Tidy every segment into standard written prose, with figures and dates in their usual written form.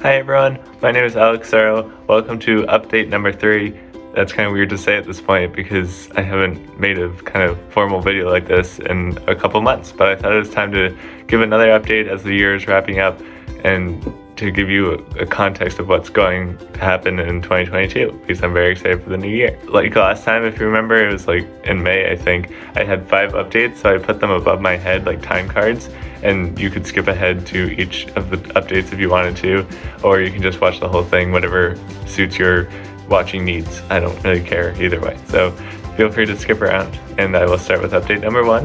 Hi everyone, my name is Alex Sorrow. Welcome to update number 3. That's kind of weird to say at this point because I haven't made a kind of formal video like this in a couple months, but I thought it was time to give another update as the year is wrapping up and to give you a context of what's going to happen in 2022 because I'm very excited for the new year. Like last time, if you remember, it was like in May, I think, I had 5 updates, so I put them above my head like time cards, and you could skip ahead to each of the updates if you wanted to, or you can just watch the whole thing, whatever suits your watching needs. I don't really care either way, so feel free to skip around. And I will start with update number 1,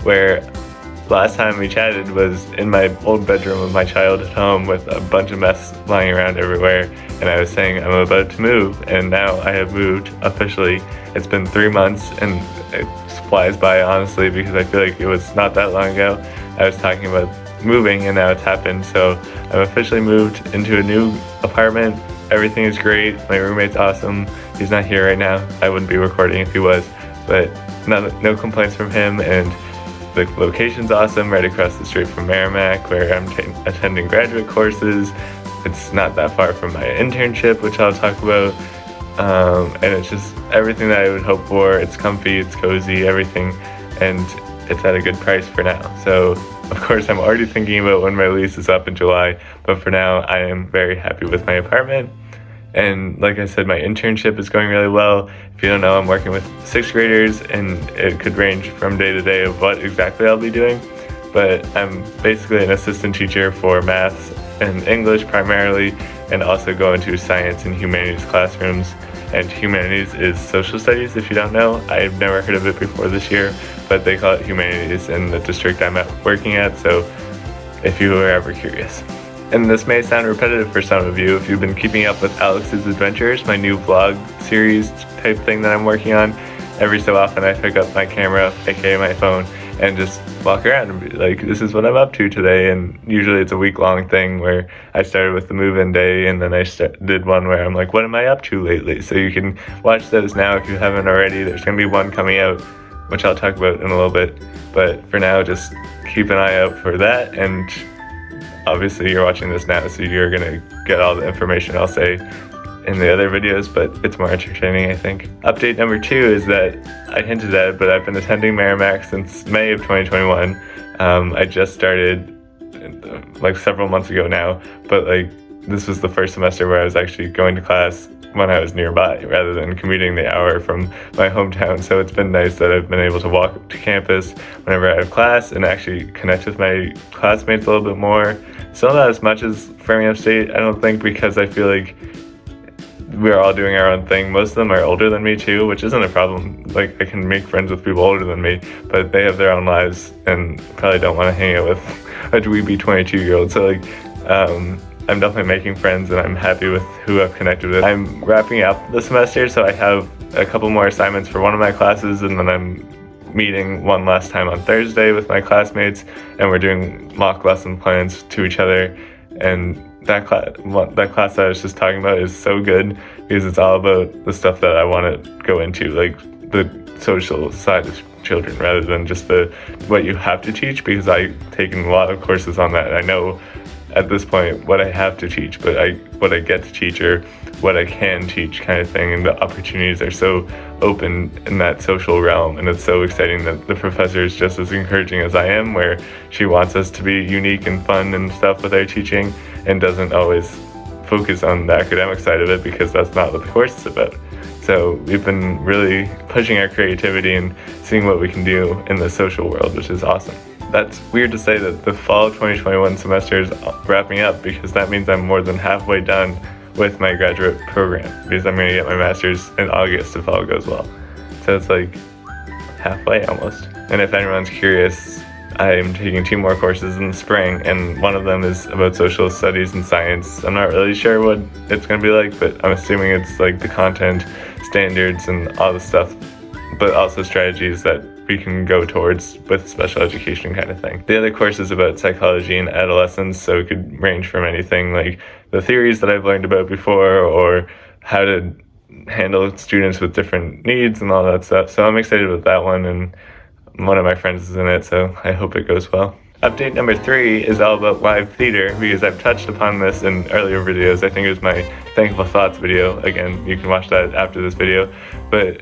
where last time we chatted was in my old bedroom of my childhood home with a bunch of mess lying around everywhere, and I was saying I'm about to move, and now I have moved officially. It's been 3 months and it flies by, honestly, because I feel like it was not that long ago I was talking about moving and now it's happened. So I've officially moved into a new apartment. Everything is great. My roommate's awesome. He's not here right now. I wouldn't be recording if he was, but no complaints from him, and the location's awesome, right across the street from Merrimack, where I'm attending graduate courses. It's not that far from my internship, which I'll talk about, and it's just everything that I would hope for. It's comfy, it's cozy, everything, and it's at a good price for now. So of course I'm already thinking about when my lease is up in July, but for now I am very happy with my apartment. And like I said, my internship is going really well. If you don't know, I'm working with 6th graders, and it could range from day to day of what exactly I'll be doing. But I'm basically an assistant teacher for maths and English primarily, and also go into science and humanities classrooms. And humanities is social studies, if you don't know. I've never heard of it before this year, but they call it humanities in the district I'm working at, so if you were ever curious. And this may sound repetitive for some of you if you've been keeping up with Alex's Adventures, my new vlog series type thing that I'm working on. Every so often I pick up my camera, aka my phone, and just walk around and be like, this is what I'm up to today. And usually it's a week-long thing where I started with the move-in day, and then I did one where I'm like, what am I up to lately? So you can watch those now if you haven't already. There's going to be one coming out, which I'll talk about in a little bit. But for now, just keep an eye out for that. And obviously you're watching this now, so you're going to get all the information I'll say in the other videos, but it's more entertaining, I think. Update number 2 is that I hinted at it, but I've been attending Merrimack since May of 2021. I just started like several months ago now, but like this was the first semester where I was actually going to class when I was nearby rather than commuting the hour from my hometown. So it's been nice that I've been able to walk to campus whenever I have class and actually connect with my classmates a little bit more. Still not as much as Framingham State, I don't think, because I feel like we're all doing our own thing. Most of them are older than me too, which isn't a problem. Like, I can make friends with people older than me, but they have their own lives and probably don't want to hang out with a dweeby 22-year-old. So like, I'm definitely making friends, and I'm happy with who I've connected with. I'm wrapping up the semester, so I have a couple more assignments for one of my classes, and then I'm meeting one last time on Thursday with my classmates, and we're doing mock lesson plans to each other. And that class that I was just talking about is so good because it's all about the stuff that I want to go into, like the social side of children rather than just what you have to teach, because I've taken a lot of courses on that. I know at this point what I have to teach, but what I get to teach or what I can teach kind of thing, and the opportunities are so open in that social realm, and it's so exciting that the professor is just as encouraging as I am, where she wants us to be unique and fun and stuff with our teaching and doesn't always focus on the academic side of it because that's not what the course is about. So we've been really pushing our creativity and seeing what we can do in the social world, which is awesome. That's weird to say that the fall of 2021 semester is wrapping up, because that means I'm more than halfway done with my graduate program, because I'm going to get my master's in August if all goes well. So it's like halfway almost. And if anyone's curious, I'm taking 2 more courses in the spring, and one of them is about social studies and science. I'm not really sure what it's going to be like, but I'm assuming it's like the content, standards, and all the stuff, but also strategies that we can go towards with special education kind of thing. The other course is about psychology and adolescence, so it could range from anything like the theories that I've learned about before, or how to handle students with different needs and all that stuff. So I'm excited with that one, and one of my friends is in it, so I hope it goes well. Update number 3 is all about live theater, because I've touched upon this in earlier videos. I think it was my Thankful Thoughts video. Again, you can watch that after this video. But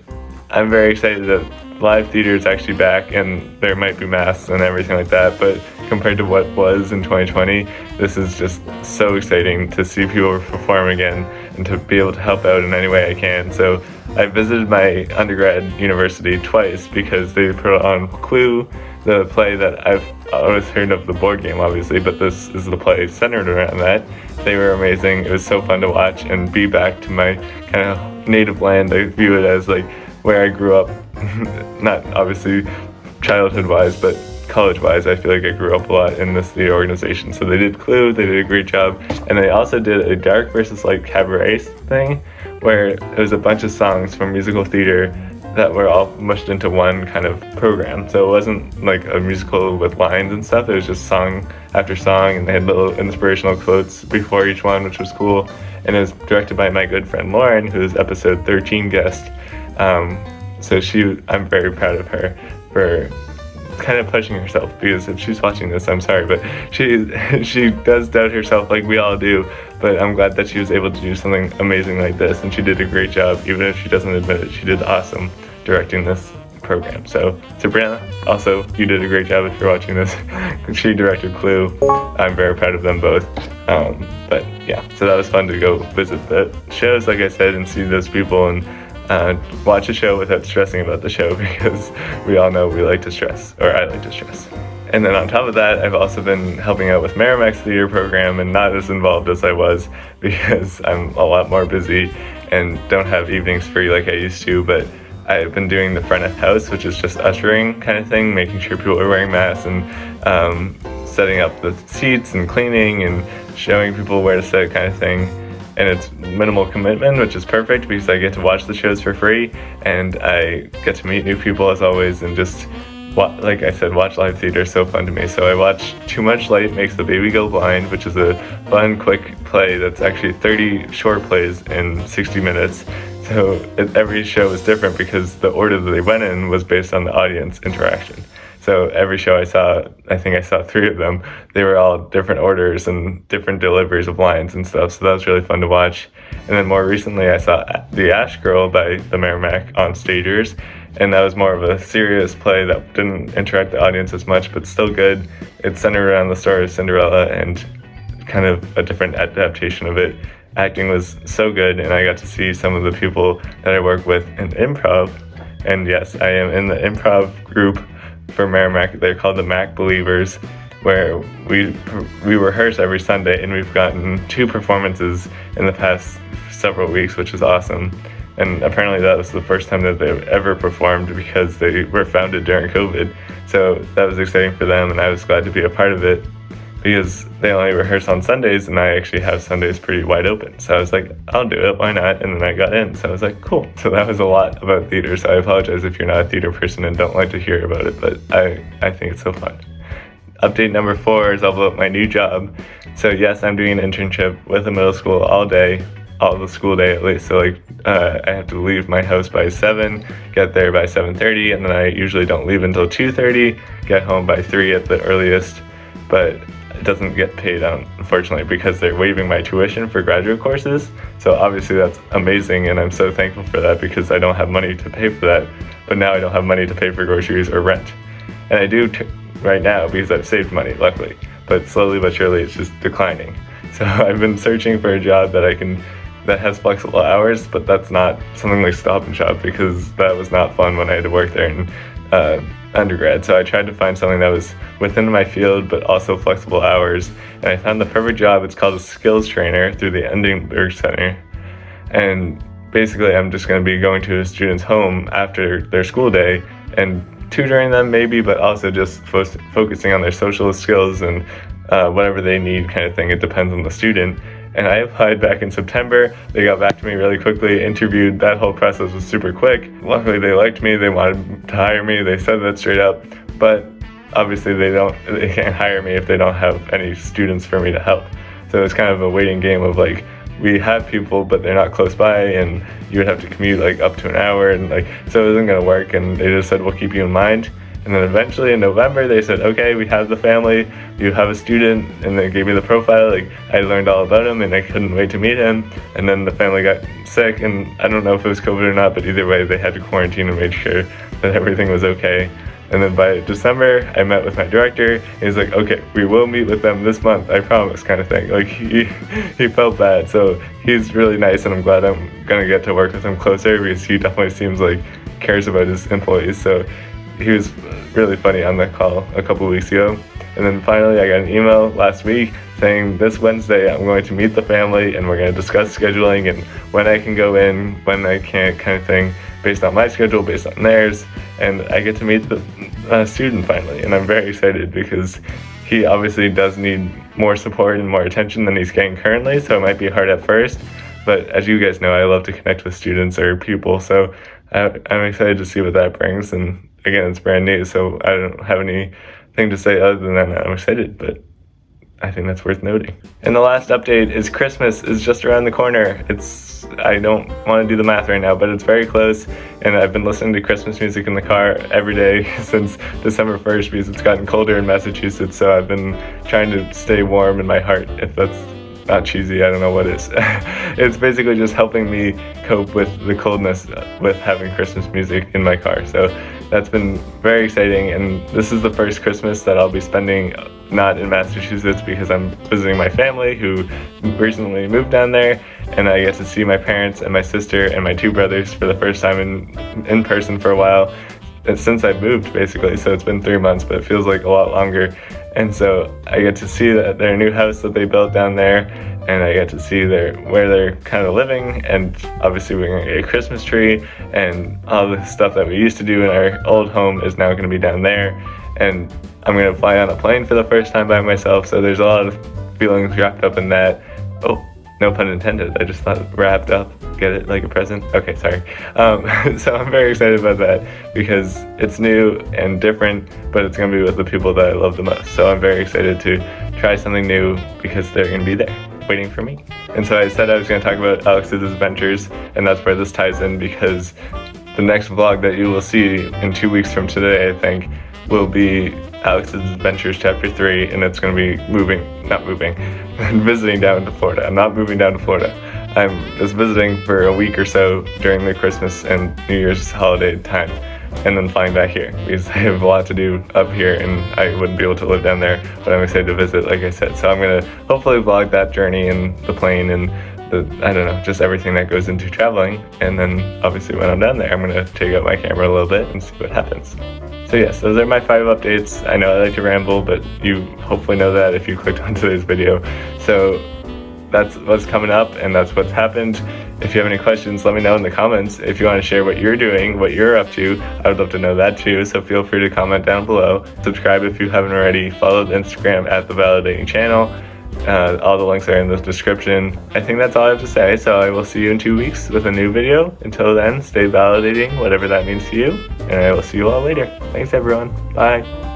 I'm very excited that live theater is actually back, and there might be masks and everything like that, but compared to what was in 2020, this is just so exciting to see people perform again and to be able to help out in any way I can. So I visited my undergrad university twice because they put on Clue, the play that I've always heard of, the board game obviously, but this is the play centered around that. They were amazing. It was so fun to watch and be back to my kind of native land. I view it as like where I grew up, not obviously childhood-wise, but college-wise. I feel like I grew up a lot in this theater organization. So they did Clue, they did a great job, and they also did a dark versus light cabaret thing, where it was a bunch of songs from musical theater that were all mushed into one kind of program. So it wasn't like a musical with lines and stuff, it was just song after song, and they had little inspirational quotes before each one, which was cool. And it was directed by my good friend Lauren, who's episode 13 guest. So I'm very proud of her for kind of pushing herself, because if she's watching this, I'm sorry, but she does doubt herself like we all do, but I'm glad that she was able to do something amazing like this, and she did a great job. Even if she doesn't admit it, she did awesome directing this program. So Sabrina, also, you did a great job if you're watching this. She directed Clue. I'm very proud of them both. But yeah, so that was fun to go visit the shows, like I said, and see those people and watch a show without stressing about the show, because we all know we like to stress, or I like to stress. And then on top of that, I've also been helping out with Merrimack's theater program, and not as involved as I was because I'm a lot more busy and don't have evenings free like I used to, but I've been doing the front of house, which is just ushering kind of thing, making sure people are wearing masks and setting up the seats and cleaning and showing people where to sit kind of thing. And it's minimal commitment, which is perfect because I get to watch the shows for free and I get to meet new people as always, and just, like I said, watch live theater is so fun to me. So I watched Too Much Light Makes the Baby Go Blind, which is a fun, quick play that's actually 30 short plays in 60 minutes. So every show was different because the order that they went in was based on the audience interaction. So every show I saw, I think I saw 3 of them, they were all different orders and different deliveries of lines and stuff, so that was really fun to watch. And then more recently I saw The Ash Girl by the Merrimack on Stagers, and that was more of a serious play that didn't interact with the audience as much, but still good. It's centered around the story of Cinderella and kind of a different adaptation of it. Acting was so good, and I got to see some of the people that I work with in improv. And yes, I am in the improv group for Merrimack. They're called the Mac Believers, where we rehearse every Sunday, and we've gotten 2 performances in the past several weeks, which is awesome. And apparently that was the first time that they've ever performed because they were founded during COVID. So that was exciting for them, and I was glad to be a part of it because they only rehearse on Sundays, and I actually have Sundays pretty wide open. So I was like, I'll do it, why not? And then I got in, so I was like, cool. So that was a lot about theater, so I apologize if you're not a theater person and don't like to hear about it, but I think it's so fun. Update number 4 is all about my new job. So yes, I'm doing an internship with a middle school all day, all the school day at least. So like I have to leave my house by 7, get there by 7:30, and then I usually don't leave until 2:30, get home by 3 at the earliest, but it doesn't get paid out, unfortunately, because they're waiving my tuition for graduate courses. So obviously that's amazing, and I'm so thankful for that because I don't have money to pay for that, but now I don't have money to pay for groceries or rent. And I do right now because I've saved money, luckily, but slowly but surely it's just declining. So I've been searching for a job that has flexible hours, but that's not something like Stop and Shop because that was not fun when I had to work there in undergrad. So I tried to find something that was within my field but also flexible hours, and I found the perfect job. It's called a skills trainer through the Endenburg Center, and basically I'm just going to be going to a student's home after their school day and tutoring them maybe, but also just focusing on their social skills and whatever they need kind of thing. It depends on the student. And I applied back in September. They got back to me really quickly, interviewed. That whole process was super quick. Luckily, they liked me. They wanted to hire me. They said that straight up. But obviously, they can't hire me if they don't have any students for me to help. So it's kind of a waiting game of like, we have people, but they're not close by, and you would have to commute like up to an hour, and like, so it isn't going to work. And they just said, we'll keep you in mind. And then eventually in November, they said, okay, we have the family, you have a student, and they gave me the profile. Like, I learned all about him, and I couldn't wait to meet him. And then the family got sick, and I don't know if it was COVID or not, but either way, they had to quarantine and make sure that everything was okay. And then by December, I met with my director. He's like, okay, we will meet with them this month, I promise, kind of thing. Like, he felt bad. So he's really nice, and I'm glad I'm gonna get to work with him closer, because he definitely seems like cares about his employees. So he was really funny on that call a couple weeks ago. And then finally, I got an email last week saying this Wednesday I'm going to meet the family, and we're going to discuss scheduling and when I can go in, when I can't, kind of thing, based on my schedule, based on theirs. And I get to meet the student finally, and I'm very excited because he obviously does need more support and more attention than he's getting currently, so it might be hard at first. But as you guys know, I love to connect with students or people, so I'm excited to see what that brings. And again, it's brand new, so I don't have anything to say other than that I'm excited, but I think that's worth noting. And the last update is Christmas is just around the corner. I don't want to do the math right now, but it's very close, and I've been listening to Christmas music in the car every day since December 1st because it's gotten colder in Massachusetts, so I've been trying to stay warm in my heart, if that's not cheesy, I don't know what is. It's basically just helping me cope with the coldness with having Christmas music in my car. So that's been very exciting, and this is the first Christmas that I'll be spending not in Massachusetts because I'm visiting my family who recently moved down there, and I get to see my parents and my sister and my two brothers for the first time in person for a while. Since I moved, basically, so it's been 3 months, but it feels like a lot longer. And so I get to see their new house that they built down there, and I get to see where they're kind of living, and obviously we're going to get a Christmas tree, and all the stuff that we used to do in our old home is now going to be down there. And I'm going to fly on a plane for the first time by myself, so there's a lot of feelings wrapped up in that. Oh, no pun intended, I just thought wrapped up, get it, like a present? Okay, sorry. So I'm very excited about that because it's new and different, but it's going to be with the people that I love the most. So I'm very excited to try something new because they're going to be there waiting for me. And so I said I was going to talk about Alex's adventures, and that's where this ties in, because the next vlog that you will see in 2 weeks from today, I think, will be Alex's Adventures Chapter 3, and it's going to be visiting down to Florida. I'm not moving down to Florida. I'm just visiting for a week or so during the Christmas and New Year's holiday time, and then flying back here because I have a lot to do up here and I wouldn't be able to live down there, but I'm excited to visit, like I said. So I'm going to hopefully vlog that journey and the plane and I don't know, just everything that goes into traveling. And then obviously when I'm down there, I'm going to take out my camera a little bit and see what happens. So yes, those are my 5 updates. I know I like to ramble, but you hopefully know that if you clicked on today's video. So that's what's coming up, and that's what's happened. If you have any questions, let me know in the comments. If you want to share what you're doing, what you're up to, I would love to know that too. So feel free to comment down below. Subscribe if you haven't already. Follow the Instagram at The Validating Channel. All the links are in the description. I think that's all I have to say, so I will see you in 2 weeks with a new video. Until then, stay validating, whatever that means to you, and I will see you all later. Thanks everyone. Bye.